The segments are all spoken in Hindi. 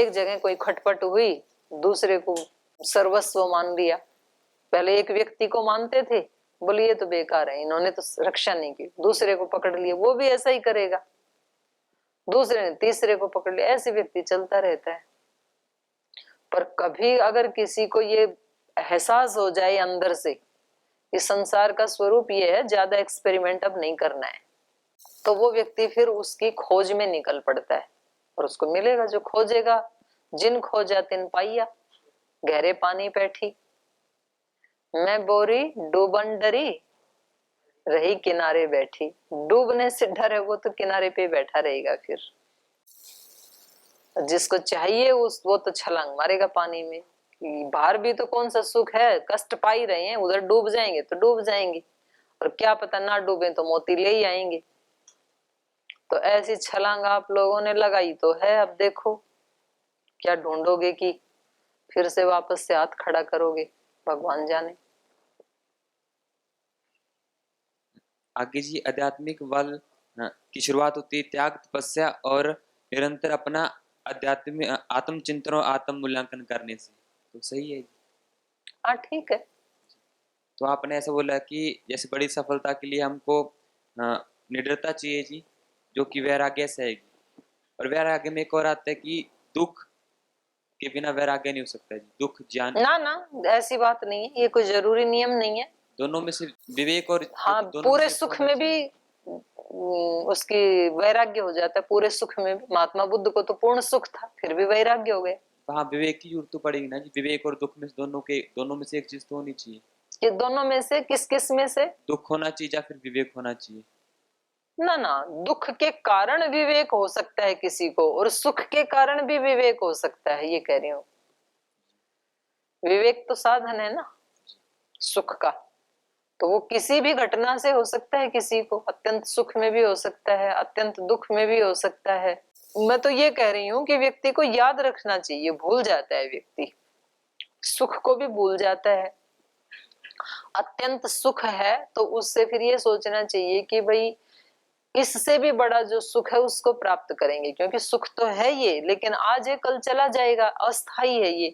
एक जगह कोई खटपट हुई, दूसरे को सर्वस्व मान लिया। पहले एक व्यक्ति को मानते थे, बोले ये तो बेकार है, इन्होंने तो रक्षा नहीं की, दूसरे को पकड़ लिया, वो भी ऐसा ही करेगा, दूसरे ने तीसरे को पकड़ लिया, ऐसे व्यक्ति चलता रहता है। पर कभी अगर किसी को ये एहसास हो जाए अंदर से इस संसार का स्वरूप ये है, ज्यादा एक्सपेरिमेंट अब नहीं करना है, तो वो व्यक्ति फिर उसकी खोज में निकल पड़ता है और उसको मिलेगा जो खोजेगा। जिन खोजा तिन पाइया, गहरे पानी बैठी मैं बोरी डूबन डरी, रही किनारे बैठी। डूबने से डर है वो तो किनारे पे बैठा रहेगा। फिर जिसको चाहिए वो तो छलांग मारेगा पानी में। बाहर भी तो कौन सा सुख है, कष्ट पा ही रहे हैं, उधर डूब जाएंगे तो डूब जाएंगे, और क्या पता ना डूबे तो मोती ले ही आएंगे। तो ऐसी छलांग आप लोगों ने लगाई तो है, अब देखो क्या ढूंढोगे कि फिर से वापस से हाथ खड़ा करोगे, भगवान जाने। आगे जी, आध्यात्मिक बल की शुरुआत होती है त्याग, तपस्या और निरंतर अपना आध्यात्मिक आत्मचिंतन और आत्म मूल्यांकन करने से। तो सही है। हाँ ठीक है। तो आपने ऐसा बोला कि जैसे बड़ी सफलता के लिए हमको निडरता चाहिए जी, जो कि वैराग्य से आएगी। और वैराग्य में एक और आता है कि दुख के बिना वैराग्य नहीं हो सकता जी। दुख ज्ञान ना ना, ऐसी बात नहीं है, ये कोई जरूरी नियम नहीं है। दोनों में से विवेक और हाँ, दोनों में पूरे से सुख होना में चाहिए। भी उसकी वैराग्य हो जाता है, पूरे सुख में भी। महात्मा बुद्ध को तो पूर्ण सुख था, फिर भी वैराग्य हो गए। हाँ, विवेक की जरूरत तो पड़ेगी ना जी। विवेक और दुख में से दोनों में से एक चीज तो होनी चाहिए। ये दोनों में से किस किस में से? दुख होना चाहिए या फिर विवेक होना चाहिए? ना ना, दुख के कारण विवेक हो सकता है किसी को, और सुख के कारण भी विवेक हो सकता है, ये कह रही हूँ। विवेक तो साधन है ना सुख का, तो वो किसी भी घटना से हो सकता है, किसी को अत्यंत सुख में भी हो सकता है, अत्यंत दुख में भी हो सकता है। मैं तो ये कह रही हूँ कि व्यक्ति को याद रखना चाहिए, भूल जाता है व्यक्ति, सुख को भी भूल जाता है। अत्यंत सुख है तो उससे फिर ये सोचना चाहिए कि भाई इससे भी बड़ा जो सुख है उसको प्राप्त करेंगे, क्योंकि सुख तो है ये, लेकिन आज है कल चला जाएगा, अस्थाई है ये।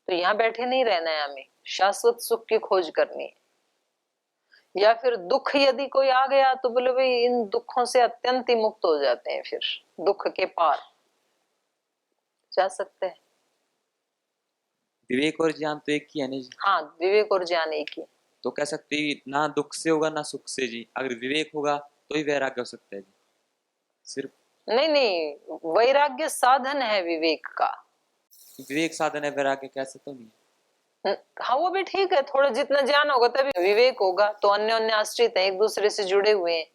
तो यहाँ बैठे नहीं रहना है, हमें शाश्वत सुख की खोज करनी है। या फिर दुख यदि कोई आ गया तो बोले भाई इन दुखों से अत्यंत ही मुक्त हो जाते हैं, फिर दुख के पार जा सकते हैं। विवेक और ज्ञान तो एक ही है ना जी। हाँ, विवेक और ज्ञान एक ही। तो कह सकते हैं ना दुख से होगा ना सुख से जी। अगर विवेक होगा तो ही वैराग्य हो सकता है जी। सिर्फ नहीं नहीं, वैराग्य साधन है विवेक का। विवेक साधन है, वैराग्य कैसे तो नहीं। हाँ वो भी ठीक है, थोड़ा जितना ज्ञान होगा तभी विवेक होगा, तो अन्य अन्य आश्रित है, एक दूसरे से जुड़े हुए हैं।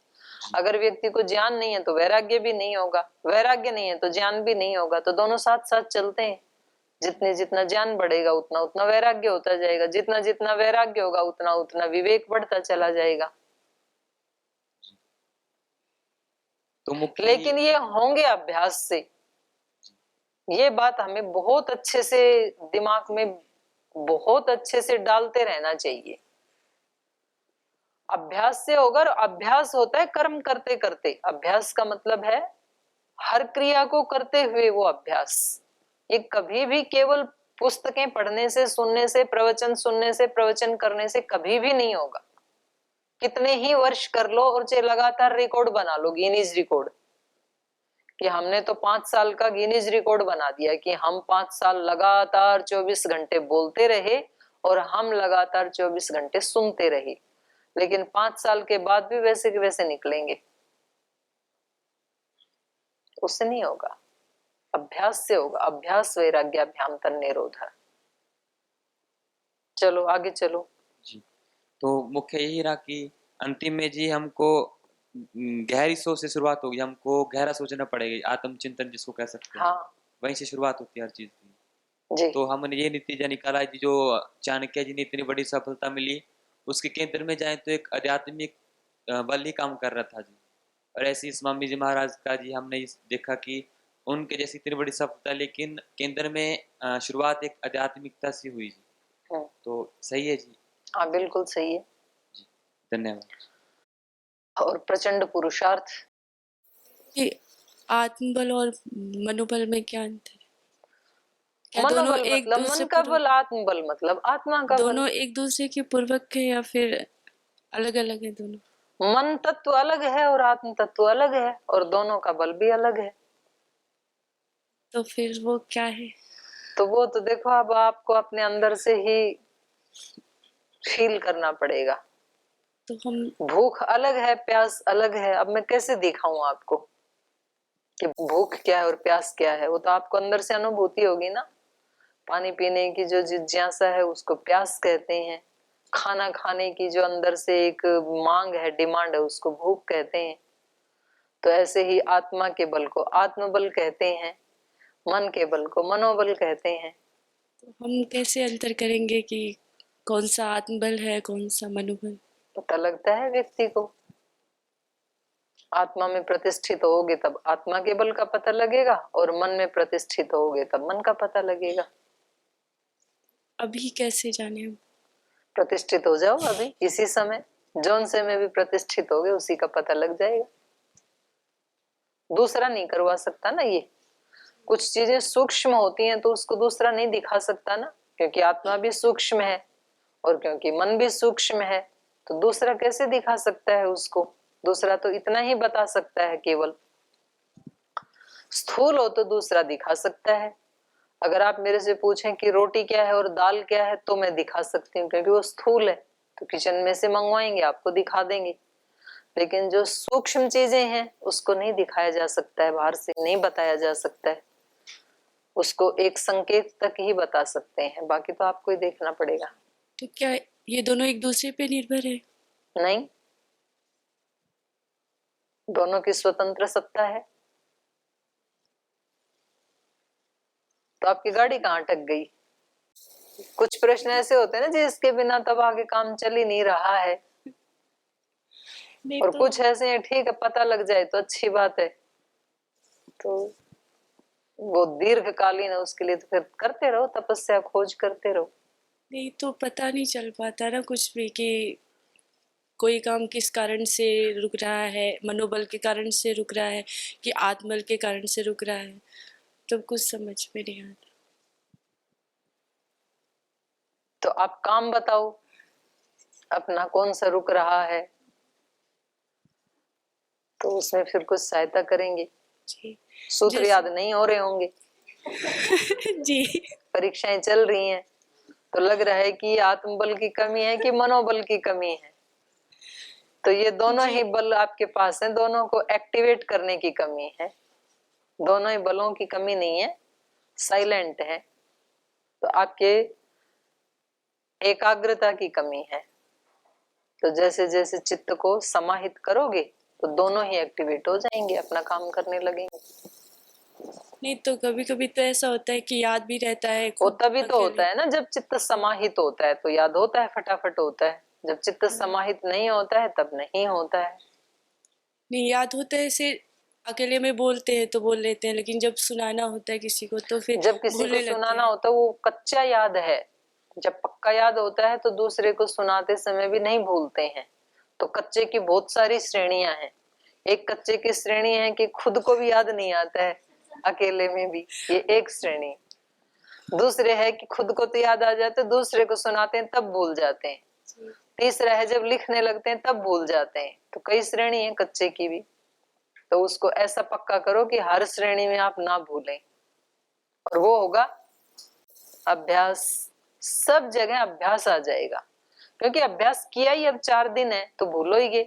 अगर व्यक्ति को ज्ञान नहीं है तो वैराग्य भी नहीं होगा, वैराग्य नहीं है तो ज्ञान भी नहीं होगा, तो दोनों साथ साथ चलते हैं। जितने जितना ज्ञान बढ़ेगा उतना उतना वैराग्य होता जाएगा, जितना जितना वैराग्य होगा उतना उतना विवेक बढ़ता चला जाएगा। तो मुख्य लेकिन ये होंगे अभ्यास से, ये बात हमें बहुत अच्छे से दिमाग में बहुत अच्छे से डालते रहना चाहिए। अभ्यास से होगा, और अभ्यास होता है कर्म करते करते। अभ्यास का मतलब है हर क्रिया को करते हुए वो अभ्यास। ये कभी भी केवल पुस्तकें पढ़ने से, सुनने से, प्रवचन सुनने से, प्रवचन करने से कभी भी नहीं होगा। कितने ही वर्ष कर लो और चाहे लगातार रिकॉर्ड बना लो, गिनीज रिकॉर्ड, कि हमने तो 5 साल का गिनीज रिकॉर्ड बना दिया कि हम 5 साल लगातार 24 घंटे बोलते रहे और हम लगातार 24 घंटे सुनते रहे, लेकिन 5 साल के बाद भी वैसे के वैसे निकलेंगे, उससे नहीं होगा। अभ्यास से होगा। अभ्यास वैराग्याभ्याम तन्निरोध। चलो आगे चलो जी। तो मुख्य यही रहा कि अंतिम में जी हमको गहरी सोच से शुरुआत होगी। हमको गहरा सोचना पड़ेगा, आत्मचिंतन जिसको कह सकते हैं। हाँ वहीं से शुरुआत होती है हर चीज की। जी। तो हमने ये नतीजा निकाला जी, जो चाणक्य जी ने इतनी बड़ी सफलता मिली, उसके केंद्र में जाए तो एक आध्यात्मिक बल ही काम कर रहा था जी। और ऐसे ही स्वामी जी महाराज का जी हमने देखा कि उनके जैसी इतनी बड़ी सफलता, लेकिन केंद्र में शुरुआत एक आध्यात्मिकता से हुई जी। तो सही है जी। हाँ बिल्कुल सही है। जी, धन्यवाद। और प्रचंड पुरुषार्थ। कि आत्मबल और मनोबल में क्या अंतर है? क्या दोनों मनोबल एक मतलब दूसरे मन का पूर्वक, बल, आत्मबल मतलब आत्मा का बल। दोनों एक दूसरे के पूर्वक है या फिर अलग अलग है दोनों? मन तत्व अलग है और आत्म तत्व अलग है, और दोनों का बल भी अलग है। तो फिर वो क्या है? तो वो तो देखो, अब आपको अपने अंदर से ही फील करना पड़ेगा। तो हम भूख अलग है, प्यास अलग है। अब मैं कैसे दिखाऊं आपको कि भूख क्या है और प्यास क्या है? वो तो आपको अंदर से अनुभूति होगी ना। पानी पीने की जो जिज्ञासा है उसको प्यास कहते हैं। खाना खाने की जो अंदर से एक मांग है, डिमांड है, उसको भूख कहते हैं। तो ऐसे ही आत्मा के बल को आत्मबल कहते हैं, मन के बल को मनोबल कहते हैं। तो हम कैसे अंतर करेंगे कि कौन सा आत्मबल है, कौन सा मनोबल? पता लगता है व्यक्ति को। आत्मा में प्रतिष्ठित होगे तब आत्मा के बल का पता लगेगा, और मन में प्रतिष्ठित होगे तब मन का पता लगेगा। अभी कैसे जाने हम? प्रतिष्ठित हो जाओ अभी, इसी समय, जौन से में भी प्रतिष्ठित होगे उसी का पता लग जाएगा। दूसरा नहीं करवा सकता ना ये। कुछ चीजें सूक्ष्म होती हैं तो उसको दूसरा नहीं दिखा सकता ना, क्योंकि आत्मा भी सूक्ष्म है और क्योंकि मन भी सूक्ष्म है। तो दूसरा कैसे दिखा सकता है उसको? दूसरा तो इतना ही बता सकता है केवल। स्थूल हो तो दूसरा दिखा सकता है। अगर आप मेरे से पूछें कि रोटी क्या है और दाल क्या है, तो मैं दिखा सकती हूँ, क्योंकि वो स्थूल है। तो किचन में से मंगवाएंगे, आपको दिखा देंगे। लेकिन जो सूक्ष्म चीजें हैं उसको नहीं दिखाया जा सकता है, बाहर से नहीं बताया जा सकता है। उसको एक संकेत तक ही बता सकते हैं, बाकी तो आपको ही देखना पड़ेगा। तो क्या ये दोनों एक दूसरे पे निर्भर है? नहीं, दोनों की स्वतंत्र सत्ता है। तो आपकी गाड़ी कहाँ अटक गई? कुछ प्रश्न ऐसे होते हैं ना जिसके बिना तब आगे काम चल ही नहीं रहा है, नहीं और तो कुछ ऐसे हैं ठीक है, पता लग जाए तो अच्छी बात है। तो वो दीर्घकालीन है, उसके लिए तो फिर करते रहो, तपस्या खोज करते रहो। नहीं तो पता नहीं चल पाता ना कुछ भी कि कोई काम किस कारण से रुक रहा है, मनोबल के कारण से रुक रहा है कि आत्मबल के कारण से रुक रहा है, तब कुछ समझ में नहीं आता। तो आप काम बताओ अपना, कौन सा रुक रहा है, तो उसमें फिर कुछ सहायता करेंगे। जी सूत्र जैसे याद नहीं हो रहे होंगे, जी परीक्षाएं चल रही हैं, तो लग रहा है कि आत्मबल की कमी है कि मनोबल की कमी है। तो ये दोनों ही जी बल आपके पास हैं, दोनों को एक्टिवेट करने की कमी है। दोनों ही बलों की कमी नहीं है, साइलेंट है। तो आपके एकाग्रता की कमी है। तो जैसे जैसे चित्त को समाहित करोगे तो दोनों ही एक्टिवेट हो जाएंगे, अपना काम करने लगेंगे। नहीं तो कभी कभी तो ऐसा होता है कि याद भी रहता है वो खुद तभी तो अकेले। होता है ना, जब चित्त समाहित होता है तो याद होता है, फटाफट होता है। जब चित्त समाहित नहीं होता है तब नहीं होता है। नहीं याद होता है, ऐसे अकेले में बोलते हैं तो बोल लेते हैं, लेकिन जब सुनाना होता है किसी को तो फिर जब किसी को भूलने लगते सुनाना हैं। होता है वो कच्चा याद है। जब पक्का याद होता है तो दूसरे को सुनाते समय भी नहीं भूलते हैं। तो कच्चे की बहुत सारी श्रेणियां हैं। एक कच्चे की श्रेणी है कि खुद को भी याद नहीं आता है अकेले में भी, ये एक श्रेणी। दूसरे है कि खुद को तो याद आ जाते, दूसरे को सुनाते हैं तब भूल जाते हैं। तीसरा है जब लिखने लगते हैं तब भूल जाते हैं। तो कई श्रेणी है कच्चे की भी। तो उसको ऐसा पक्का करो कि हर श्रेणी में आप ना भूलें, और वो होगा अभ्यास। सब जगह अभ्यास आ जाएगा, क्योंकि अभ्यास किया ही अब 4 दिन है तो भूलोगे।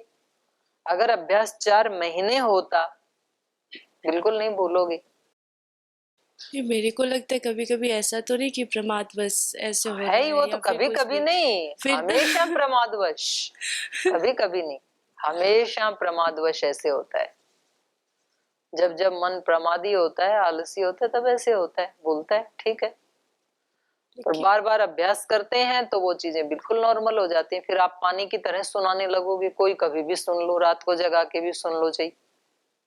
अगर अभ्यास 4 महीने होता बिल्कुल नहीं भूलोगे। नहीं, मेरे को लगता है कभी कभी ऐसा तो नहीं कि प्रमादवश ऐसे हो रहा है ही, है वो तो या फिर कभी कुछ कभी भी। नहीं, फिर हमेशा प्रमादवश। कभी कभी नहीं, हमेशा प्रमादवश ऐसे होता है। जब जब मन प्रमादी होता है, आलसी होता है, तब ऐसे होता है, बोलता है, ठीक है। और लेकिन बार बार अभ्यास करते हैं तो वो चीजें बिल्कुल नॉर्मल हो जाती हैं। फिर आप पानी की तरह सुनाने लगोगे, कोई कभी भी सुन लो, रात को जगा के भी सुन लो चाहिए,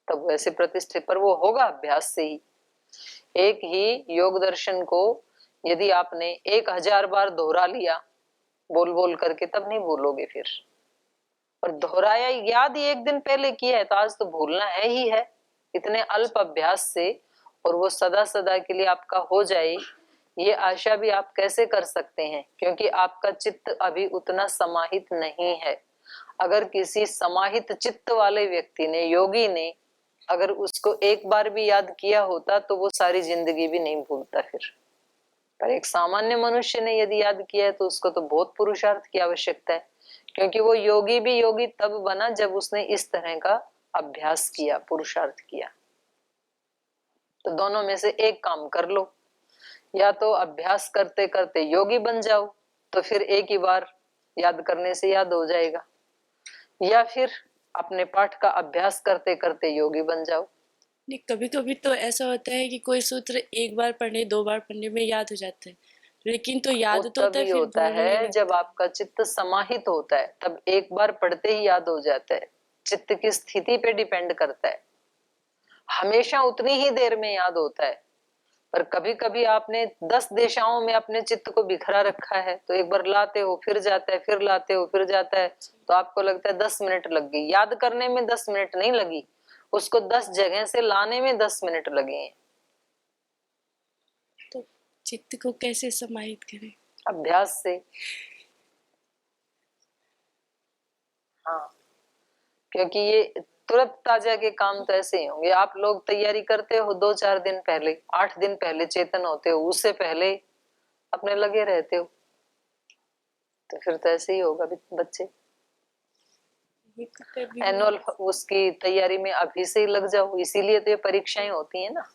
तब वैसे प्रतिष्ठित। पर वो होगा अभ्यास से ही। एक ही योग दर्शन को यदि आपने 1000 बार दोहरा लिया बोल बोल करके, तब नहीं भूलोगे फिर। और दोहराया याद ही एक दिन पहले किया है तो आज तो भूलना है ही है, इतने अल्प अभ्यास से। और वो सदा सदा के लिए आपका हो जाए, ये आशा भी आप कैसे कर सकते हैं, क्योंकि आपका चित्त अभी उतना समाहित नहीं है। अगर किसी समाहित चित्त वाले व्यक्ति ने, योगी ने, अगर उसको एक बार भी याद किया होता तो वो सारी जिंदगी भी नहीं भूलता फिर। पर एक सामान्य मनुष्य ने यदि याद किया है तो उसको तो बहुत पुरुषार्थ की आवश्यकता है, क्योंकि वो योगी भी योगी तब बना जब उसने इस तरह का अभ्यास किया, पुरुषार्थ किया। तो दोनों में से एक काम कर लो, या तो अभ्यास करते करते योगी बन जाओ, तो फिर एक ही बार याद करने से याद हो जाएगा, या फिर अपने पाठ का अभ्यास करते करते योगी बन जाओ। नहीं, कभी कभी तो ऐसा होता है कि कोई सूत्र एक बार पढ़ने, 2 बार पढ़ने में याद हो जाता है, लेकिन तो वो याद तो होता है, तभी फिर होता भूलने है लगता जब है। आपका चित्त समाहित होता है, तब एक बार पढ़ते ही याद हो जाता है। चित्त की स्थिति पे डिपेंड करता है, हमेशा उतनी ही देर में याद होता है। पर कभी कभी आपने 10 दिशाओं में अपने चित्त को बिखरा रखा है, तो एक बार लाते हो फिर जाता है, फिर लाते हो फिर जाता है, तो आपको लगता है 10 मिनट लग गई। याद करने में 10 मिनट नहीं लगी, उसको 10 जगह से लाने में 10 मिनट लगे हैं। तो चित्त को कैसे समाहित करें? अभ्यास से। हाँ, क्योंकि ये तुरंत ताजा के काम तो ऐसे ही होंगे। आप लोग तैयारी करते हो 2-4 दिन पहले, 8 दिन पहले चेतन होते हो, उससे पहले अपने लगे रहते हो, तो फिर तो ऐसे ही होगा बच्चे। ये कभी एनुअल उसकी तैयारी में अभी से ही लग जाओ, इसीलिए तो ये परीक्षाएं होती है ना।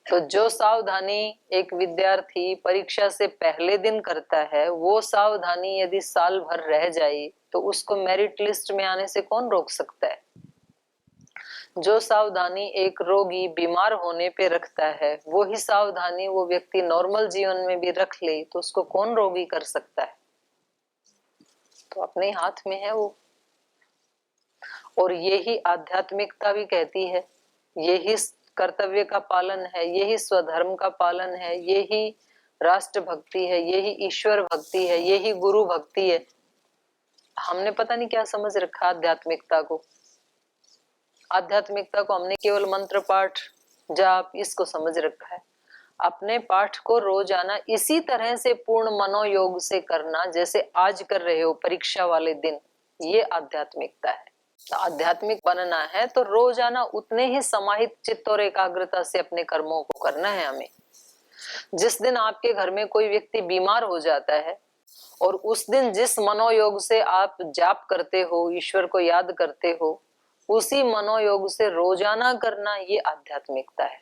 तो जो सावधानी एक विद्यार्थी परीक्षा से पहले दिन करता है, वो सावधानी यदि साल भर रह जाए तो उसको मेरिट लिस्ट में आने से कौन रोक सकता है। जो सावधानी एक रोगी बीमार होने पे रखता है, वो ही सावधानी वो व्यक्ति नॉर्मल जीवन में भी रख ले तो उसको कौन रोगी कर सकता है। तो अपने हाथ में है वो। और यही आध्यात्मिकता भी कहती है, यही कर्तव्य का पालन है, यही स्वधर्म का पालन है, यही राष्ट्र भक्ति है, यही ईश्वर भक्ति है, यही गुरु भक्ति है। हमने पता नहीं क्या समझ रखा आध्यात्मिकता को। आध्यात्मिकता को हमने केवल मंत्र पाठ, जाप, इसको समझ रखा है। अपने पाठ को रोजाना इसी तरह से पूर्ण मनोयोग से करना जैसे आज कर रहे हो परीक्षा वाले दिन, ये आध्यात्मिकता है। आध्यात्मिक बनना है तो रोजाना उतने ही समाहित चित्त और एकाग्रता से अपने कर्मों को करना है हमें। जिस दिन आपके घर में कोई व्यक्ति बीमार हो जाता है और उस दिन जिस मनोयोग से आप जाप करते हो, ईश्वर को याद करते हो, उसी मनोयोग से रोजाना करना, ये आध्यात्मिकता है।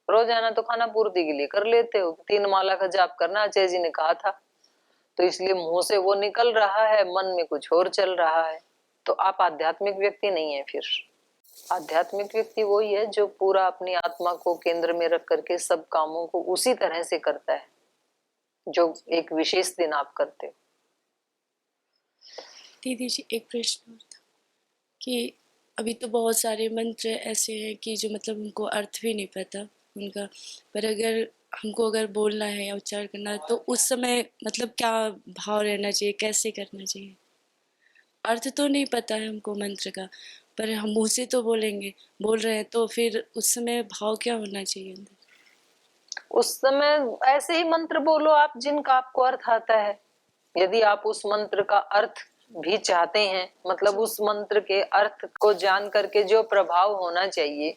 रोजाना तो खाना पूर्ति के लिए कर लेते हो, 3 माला का जाप करना आचार्य जी ने कहा था, तो इसलिए मुंह से वो निकल रहा है, मन में कुछ और चल रहा है, तो आप आध्यात्मिक व्यक्ति नहीं है। फिर आध्यात्मिक व्यक्ति वही है जो पूरा अपनी आत्मा को केंद्र में रख करके सब कामों को उसी तरह से करता है जो एक विशेष दिन आप करते हो। दीदी जी, एक प्रश्न और था कि अभी तो बहुत सारे मंत्र ऐसे हैं कि जो मतलब उनको अर्थ भी नहीं पता उनका, पर अगर बोलना है या उच्चारण करना है तो उस समय मतलब क्या भाव रहना चाहिए, कैसे करना चाहिए? अर्थ तो नहीं पता है हमको मंत्र का, पर हम मुँह से तो बोल रहे हैं, तो फिर उस समय भाव क्या होना चाहिए अंदर? उस समय ऐसे ही मंत्र बोलो आप जिनका आपको अर्थ आता है। यदि आप उस मंत्र का अर्थ भी चाहते हैं, मतलब उस मंत्र के अर्थ को जान करके जो प्रभाव होना चाहिए,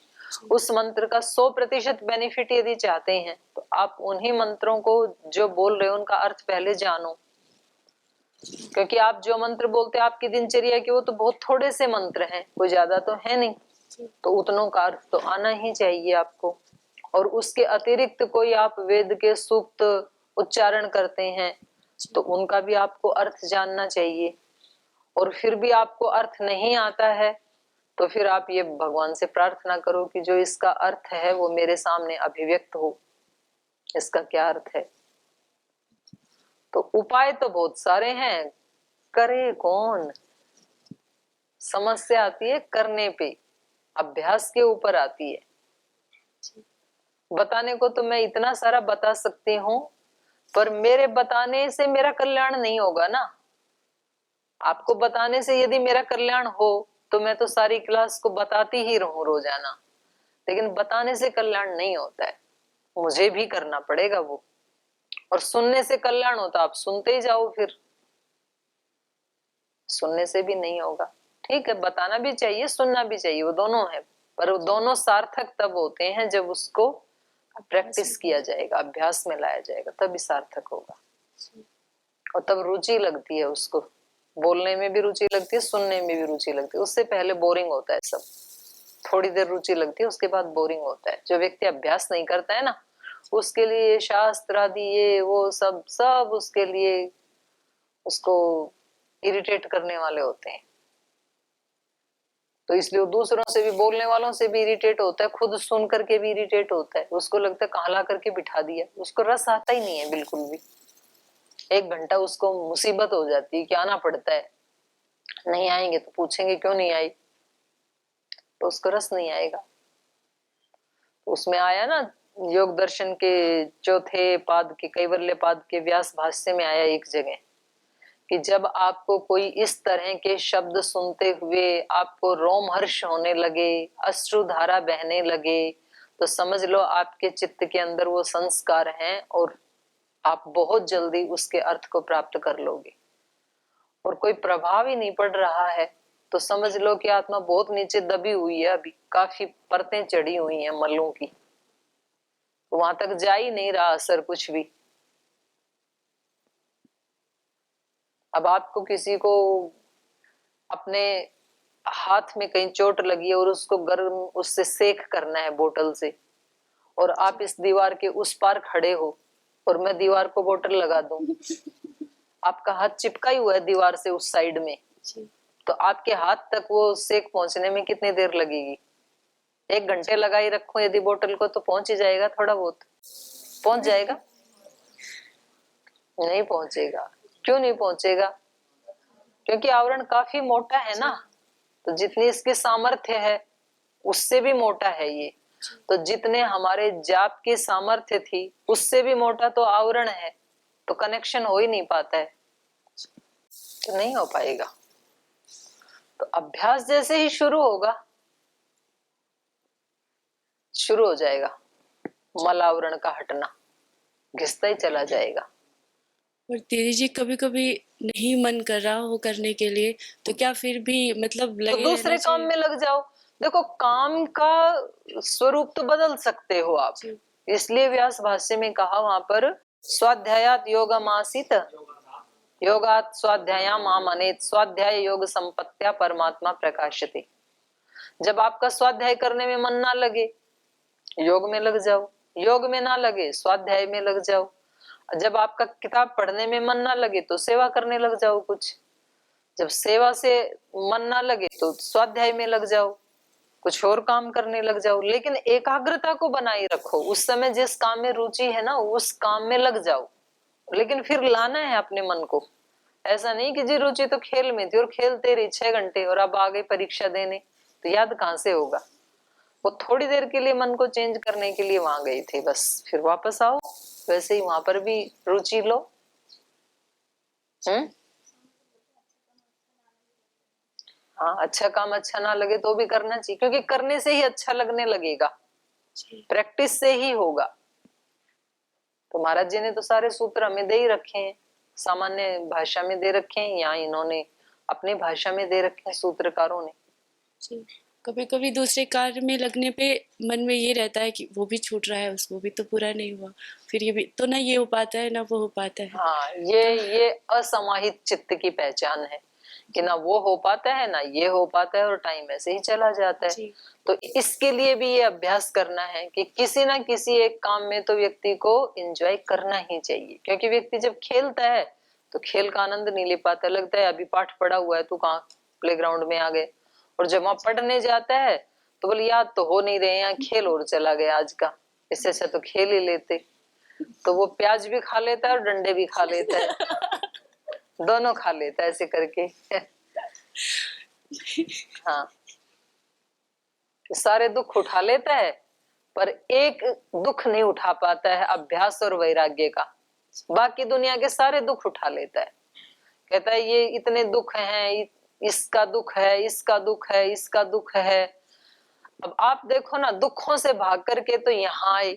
उस मंत्र का 100% बेनिफिट यदि चाहते हैं, तो आप उन्हीं मंत्रों को जो बोल रहे हो उनका अर्थ पहले जानो। क्योंकि आप जो मंत्र बोलते हैं आपकी दिनचर्या के वो तो बहुत थोड़े से मंत्र हैं, कोई ज्यादा तो है नहीं, तो उतनों का अर्थ तो आना ही चाहिए आपको। और उसके अतिरिक्त कोई आप वेद के सूक्त उच्चारण करते हैं तो उनका भी आपको अर्थ जानना चाहिए। और फिर भी आपको अर्थ नहीं आता है तो फिर आप ये भगवान से प्रार्थना करो कि जो इसका अर्थ है वो मेरे सामने अभिव्यक्त हो, इसका क्या अर्थ है। तो उपाय तो बहुत सारे हैं, करे कौन। समस्या आती है करने पे, अभ्यास के ऊपर आती है। बताने को तो मैं इतना सारा बता सकती हूँ, पर मेरे बताने से मेरा कल्याण नहीं होगा ना। आपको बताने से यदि मेरा कल्याण हो तो मैं तो सारी क्लास को बताती ही रहूं रोजाना, लेकिन बताने से कल्याण नहीं होता है। मुझे भी करना पड़ेगा वो। और सुनने से कल्याण होता, आप सुनते ही जाओ, फिर सुनने से भी नहीं होगा। ठीक है, बताना भी चाहिए, सुनना भी चाहिए, वो दोनों है, पर वो दोनों सार्थक तब होते हैं जब उसको प्रैक्टिस किया जाएगा, अभ्यास में लाया जाएगा, तभी सार्थक होगा। और तब रुचि लगती है उसको, बोलने में भी रुचि लगती है, सुनने में भी रुचि लगती है। उससे पहले बोरिंग होता है सब, थोड़ी देर रुचि लगती है, उसके बाद बोरिंग होता है। जो व्यक्ति अभ्यास नहीं करता है ना, उसके लिए शास्त्र आदि ये वो सब सब उसके लिए, उसको इरिटेट करने वाले होते हैं। तो इसलिए वो दूसरों से भी, बोलने वालों से भी इरिटेट होता है, खुद सुन करके भी इरिटेट होता है। उसको लगता है कहाँ ला करके बिठा दिया, उसको रस आता ही नहीं है बिल्कुल भी। 1 घंटा उसको मुसीबत हो जाती है कि आना पड़ता है, नहीं आएंगे तो पूछेंगे क्यों नहीं आई, तो उसको रस नहीं आएगा। उसमें आया ना, योग दर्शन के चौथे पाद के, कैवल्य पाद के व्यास भाष्य में आया एक जगह कि जब आपको कोई इस तरह के शब्द सुनते हुए आपको रोमहर्ष होने लगे, अश्रुधारा बहने लगे, तो समझ लो आपके चित्त के अंदर वो संस्कार हैं और आप बहुत जल्दी उसके अर्थ को प्राप्त कर लोगे। और कोई प्रभाव ही नहीं पड़ रहा है तो समझ लो कि आत्मा बहुत नीचे दबी हुई है, अभी काफी परतें चढ़ी हुई हैं मलों की, वहां तक जा ही नहीं रहा असर कुछ भी। अब आपको किसी को अपने हाथ में कहीं चोट लगी है और उसको गर्म उससे सेक करना है बोतल से, और आप इस दीवार के उस पार खड़े हो और मैं दीवार को बोतल लगा दूं, आपका हाथ चिपका ही हुआ है दीवार से उस साइड में, तो आपके हाथ तक वो सेक पहुंचने में कितनी देर लगेगी? 1 घंटे लगाई रखो यदि बोतल को तो पहुंच ही जाएगा, थोड़ा बहुत पहुंच जाएगा? नहीं पहुंचेगा। क्यों नहीं पहुंचेगा? क्योंकि आवरण काफी मोटा है ना, तो जितनी इसकी सामर्थ्य है उससे भी मोटा है ये। तो जितने हमारे जाप की सामर्थ्य थी उससे भी मोटा तो आवरण है, तो कनेक्शन हो ही नहीं पाता है, तो नहीं हो पाएगा। तो अभ्यास जैसे ही शुरू होगा, शुरू हो जाएगा मल आवरण का हटना, घिसता ही चला जाएगा। और दीदी जी कभी कभी नहीं मन कर रहा हो करने के लिए, तो क्या फिर भी मतलब तो लगे दूसरे रहना काम में लग जाओ। देखो, काम का स्वरूप तो बदल सकते हो आप, इसलिए व्यास भाष्य में कहा वहां पर स्वाध्यायात योगमासीत योगात स्वाध्यायाम आमनेत स्वाध्याय योग संपत्त्या परमात्मा प्रकाशते। जब आपका स्वाध्याय करने में मन ना लगे, योग में लग जाओ, योग में ना लगे स्वाध्याय में लग जाओ, जब आपका किताब पढ़ने में मन ना लगे तो सेवा करने लग जाओ कुछ, जब सेवा से मन ना लगे तो स्वाध्याय में लग जाओ, कुछ और काम करने लग जाओ। लेकिन एकाग्रता को बनाए रखो, उस समय जिस काम में रुचि है ना उस काम में लग जाओ, लेकिन फिर लाना है अपने मन को। ऐसा नहीं कि जी रुचि तो खेल में थी और खेलते रही 6 घंटे और अब आ गई परीक्षा देने, तो याद कहाँ से होगा? वो थोड़ी देर के लिए मन को चेंज करने के लिए वहां गई थी, बस फिर वापस आओ। वैसे ही वहां पर भी रुचि लो। हाँ, अच्छा काम अच्छा ना लगे तो भी करना चाहिए, क्योंकि करने से ही अच्छा लगने लगेगा, प्रैक्टिस से ही होगा। तो महाराज जी ने तो सारे सूत्र हमें दे ही रखे हैं, सामान्य भाषा में दे रखे हैं या इन्होंने अपनी भाषा में दे रखे हैं सूत्रकारों ने। कभी कभी दूसरे कार्य में लगने पे मन में ये रहता है कि वो भी छूट रहा है, उसको भी तो पूरा नहीं हुआ, फिर ये भी तो ना ये हो पाता है ना वो हो पाता है। हाँ, ये असमाहित चित्त की पहचान है कि ना वो हो पाता है ना ये हो पाता है और टाइम ऐसे ही चला जाता है। तो इसके लिए भी ये अभ्यास करना है कि किसी ना किसी एक काम में तो व्यक्ति को एंजॉय करना ही चाहिए, क्योंकि व्यक्ति जब खेलता है तो खेल का आनंद नहीं ले पाता, लगता है अभी पाठ पढ़ा हुआ है, तू कहाँ प्लेग्राउंड में आ गए। और जब वहां पढ़ने जाता है तो बोले याद तो हो नहीं रहे, यहाँ खेल और चला गया आज का, इससे अच्छा तो खेल ही लेते। तो वो प्याज भी खा लेता है और डंडे भी खा लेता है, दोनों खा लेता है ऐसे करके। हाँ, सारे दुख उठा लेता है पर एक दुख नहीं उठा पाता है अभ्यास और वैराग्य का, बाकी दुनिया के सारे दुख उठा लेता है। कहता है ये इतने दुख हैं, इसका दुख है, इसका दुख है, इसका दुख है। अब आप देखो ना, दुखों से भाग करके तो यहाँ आए,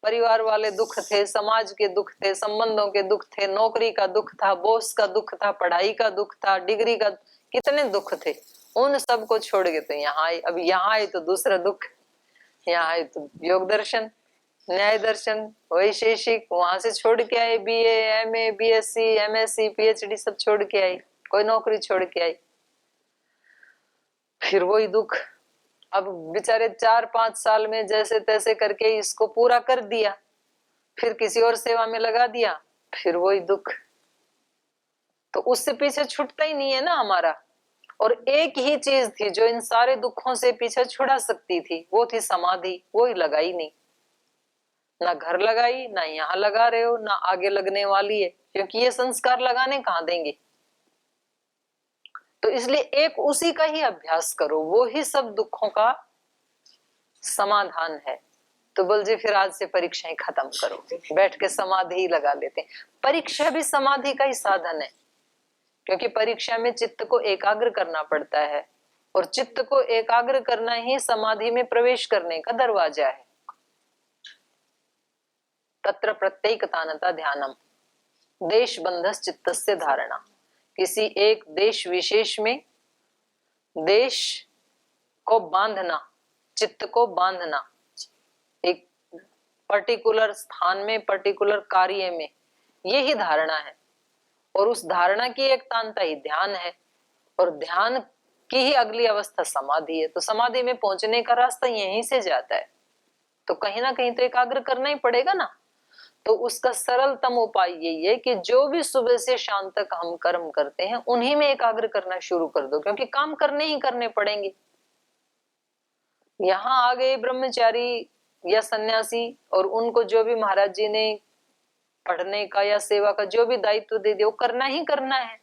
परिवार वाले दुख थे, समाज के दुख थे, संबंधों के दुख थे, नौकरी का दुख था, बॉस का दुख था, पढ़ाई का दुख था, डिग्री का, कितने दुख थे, उन सब को छोड़ के तो यहाँ आए। अब यहाँ आए तो दूसरा दुख, यहाँ आए तो योग दर्शन, न्याय दर्शन, वैशेषिक, वहां से छोड़ के आए BA, MA, BSc, MSc, PhD सब छोड़ के आई, कोई नौकरी छोड़ के आई, फिर वही दुख। अब बेचारे 4-5 साल में जैसे तैसे करके इसको पूरा कर दिया, फिर किसी और सेवा में लगा दिया, फिर वही दुख। तो उससे पीछे छूटता ही नहीं है ना हमारा। और एक ही चीज थी जो इन सारे दुखों से पीछे छुड़ा सकती थी, वो थी समाधि, वो ही लगाई नहीं। ना घर लगाई, ना यहाँ लगा रहे हो, ना आगे लगने वाली है, क्योंकि ये संस्कार लगाने कहाँ देंगे। तो इसलिए एक उसी का ही अभ्यास करो, वो ही सब दुखों का समाधान है। तो बोल जी फिर आज से परीक्षाएं खत्म करो, बैठ के समाधि ही लगा लेते हैं। परीक्षा भी समाधि का ही साधन है, क्योंकि परीक्षा में चित्त को एकाग्र करना पड़ता है, और चित्त को एकाग्र करना ही समाधि में प्रवेश करने का दरवाजा है। तत्र प्रत्येकतानता ध्यानम, देश बंधस चित्तस्य धारणा। किसी एक देश विशेष में देश को बांधना, चित्त को बांधना, एक पर्टिकुलर स्थान में, पर्टिकुलर कार्य में, यही धारणा है। और उस धारणा की एक तांता ही ध्यान है, और ध्यान की ही अगली अवस्था समाधि है। तो समाधि में पहुंचने का रास्ता यहीं से जाता है। तो कहीं ना कहीं तो एकाग्र करना ही पड़ेगा ना। तो उसका सरलतम उपाय यही है कि जो भी सुबह से शाम तक हम कर्म करते हैं उन्हीं में एकाग्र करना शुरू कर दो, क्योंकि काम करने ही करने पड़ेंगे। यहाँ आ गए ब्रह्मचारी या सन्यासी, और उनको जो भी महाराज जी ने पढ़ने का या सेवा का जो भी दायित्व दे दिया वो करना ही करना है।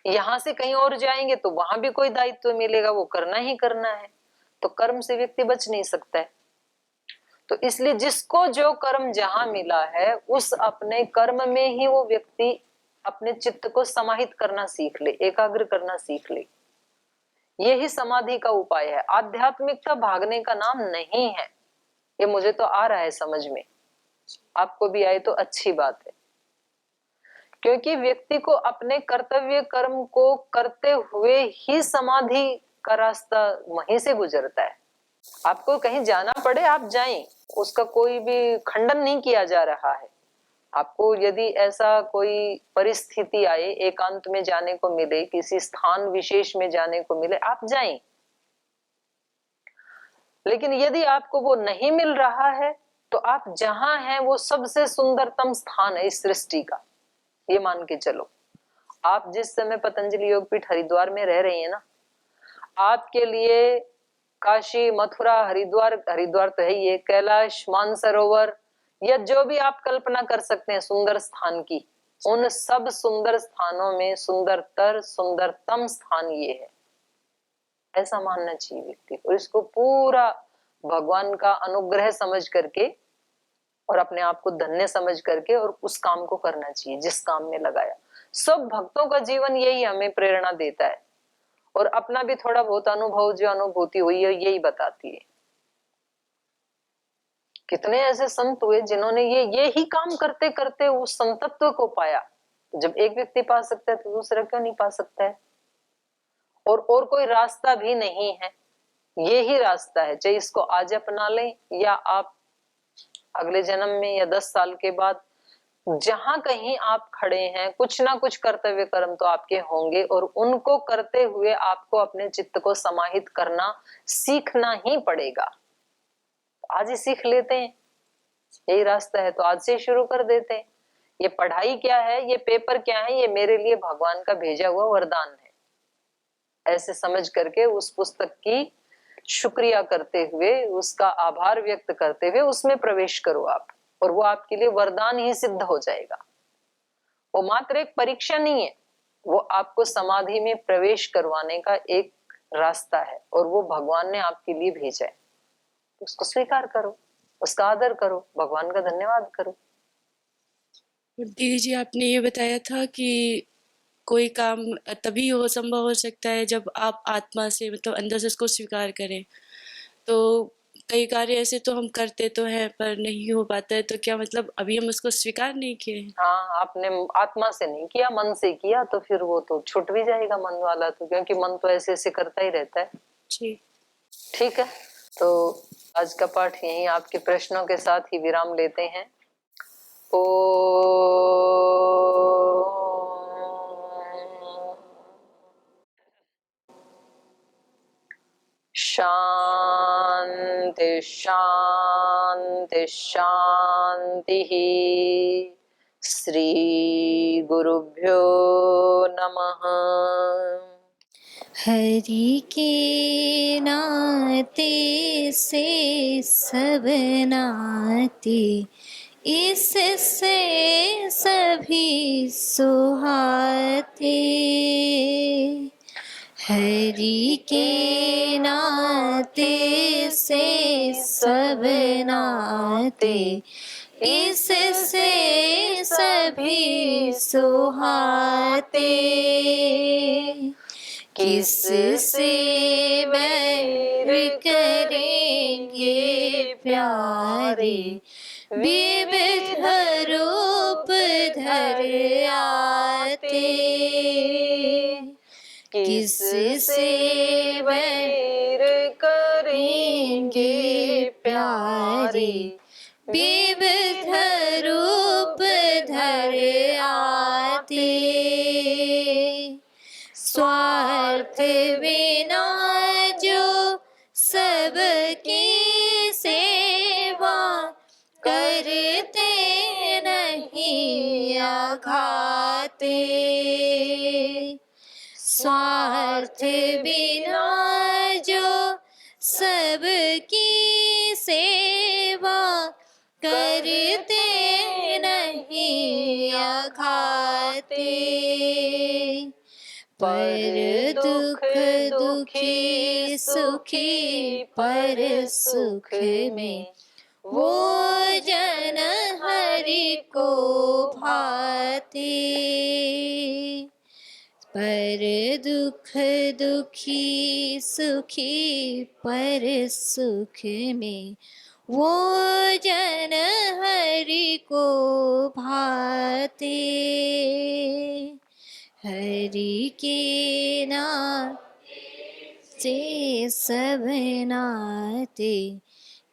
यहाँ से कहीं और जाएंगे तो वहां भी कोई दायित्व मिलेगा, वो करना ही करना है। तो कर्म से व्यक्ति बच नहीं सकता है। तो इसलिए जिसको जो कर्म जहां मिला है उस अपने कर्म में ही वो व्यक्ति अपने चित्त को समाहित करना सीख ले, एकाग्र करना सीख ले। यही समाधि का उपाय है। आध्यात्मिकता भागने का नाम नहीं है। ये मुझे तो आ रहा है समझ में, आपको भी आए तो अच्छी बात है। क्योंकि व्यक्ति को अपने कर्तव्य कर्म को करते हुए ही समाधि का रास्ता वहीं से गुजरता है। आपको कहीं जाना पड़े आप जाएं, उसका कोई भी खंडन नहीं किया जा रहा है। आपको यदि ऐसा कोई परिस्थिति आए, एकांत में जाने को मिले, किसी स्थान विशेष में जाने को मिले, आप जाएं। लेकिन यदि आपको वो नहीं मिल रहा है तो आप जहां हैं वो सबसे सुंदरतम स्थान है इस सृष्टि का, ये मान के चलो। आप जिस समय पतंजलि योगपीठ हरिद्वार में रह रही हैं ना, आपके लिए काशी, मथुरा, हरिद्वार, हरिद्वार तो है ये, कैलाश, मानसरोवर, या जो भी आप कल्पना कर सकते हैं सुंदर स्थान की, उन सब सुंदर स्थानों में सुंदरतम स्थान ये है, ऐसा मानना चाहिए व्यक्ति को। इसको पूरा भगवान का अनुग्रह समझ करके और अपने आप को धन्य समझ करके और उस काम को करना चाहिए जिस काम में लगाया। सब भक्तों का जीवन यही हमें प्रेरणा देता है, और अपना भी थोड़ा बहुत अनुभव, जो अनुभूति हुई है यही बताती है। कितने ऐसे संत हुए जिन्होंने ये ही काम करते करते उस संतत्व को पाया। जब एक व्यक्ति पा सकता है तो दूसरा क्यों नहीं पा सकता है। और कोई रास्ता भी नहीं है, ये ही रास्ता है। चाहे इसको आज अपना लें या आप अगले जन्म में या 10 साल के बाद, जहां कहीं आप खड़े हैं कुछ ना कुछ कर्तव्य कर्म तो आपके होंगे, और उनको करते हुए आपको अपने चित्त को समाहित करना सीखना ही पड़ेगा। आज ही सीख लेते हैं, यही रास्ता है तो आज से शुरू कर देते हैं। ये पढ़ाई क्या है, ये पेपर क्या है, ये मेरे लिए भगवान का भेजा हुआ वरदान है, ऐसे समझ करके उस पुस्तक की शुक्रिया करते हुए, उसका आभार व्यक्त करते हुए उसमें प्रवेश करो आप, और वो आपके लिए वरदान ही सिद्ध हो जाएगा। वो मात्र एक परीक्षा नहीं है, वो आपको समाधि में प्रवेश करवाने का एक रास्ता है, और वो भगवान ने आपके लिए भेजा है। उसको स्वीकार करो, उसका आदर करो, भगवान का धन्यवाद करो। दीदी जी, आपने ये बताया था कि कोई काम तभी संभव हो सकता है जब आप आत्मा से, मतलब अंदर से उसको स्वीकार करें। तो कई कार्य ऐसे तो हम करते तो हैं पर नहीं हो पाता है, तो क्या मतलब अभी हम उसको स्वीकार नहीं किए हैं? हाँ, आपने आत्मा से नहीं किया, मन से किया, तो फिर वो तो छूट भी जाएगा मन वाला तो, क्योंकि मन तो ऐसे ऐसे करता ही रहता है। जी। ठीक है, तो आज का पाठ यहीं आपके प्रश्नों के साथ ही विराम लेते हैं। ओ शांति शांति शांति। श्री गुरुभ्यो नमः। हरि के नाते से सब नाते, इससे सभी सुहाते। हरि के नाते से सब नाते, इससे सभी सुहाते। किससे बैर करेंगे प्यारे, विविध रूप धर आते। किससे बैर करेंगे प्यारे, विविध रूप धर आते। स्वार्थ बिना जो सबकी सेवा करते नहीं आघाते। स्वार्थ बिना जो सबकी सेवा करते नहीं आघाते। पर दुख दुखी सुखी पर सुख में, वो जन हरि को भाते। पर दुख दुखी सुखी पर सुख में, वो जन हरि को भाते। हरि के नाते से सब नाते,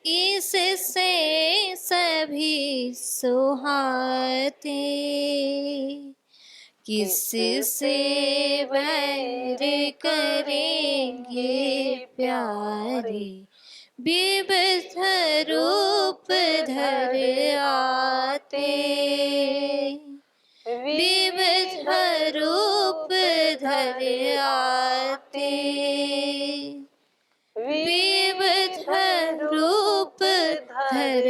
इससे सभी सुहाते। किससे बैर करेंगे प्यारे, विविध रूप धर आते। विविध रूप धर आते। विविध रूप धर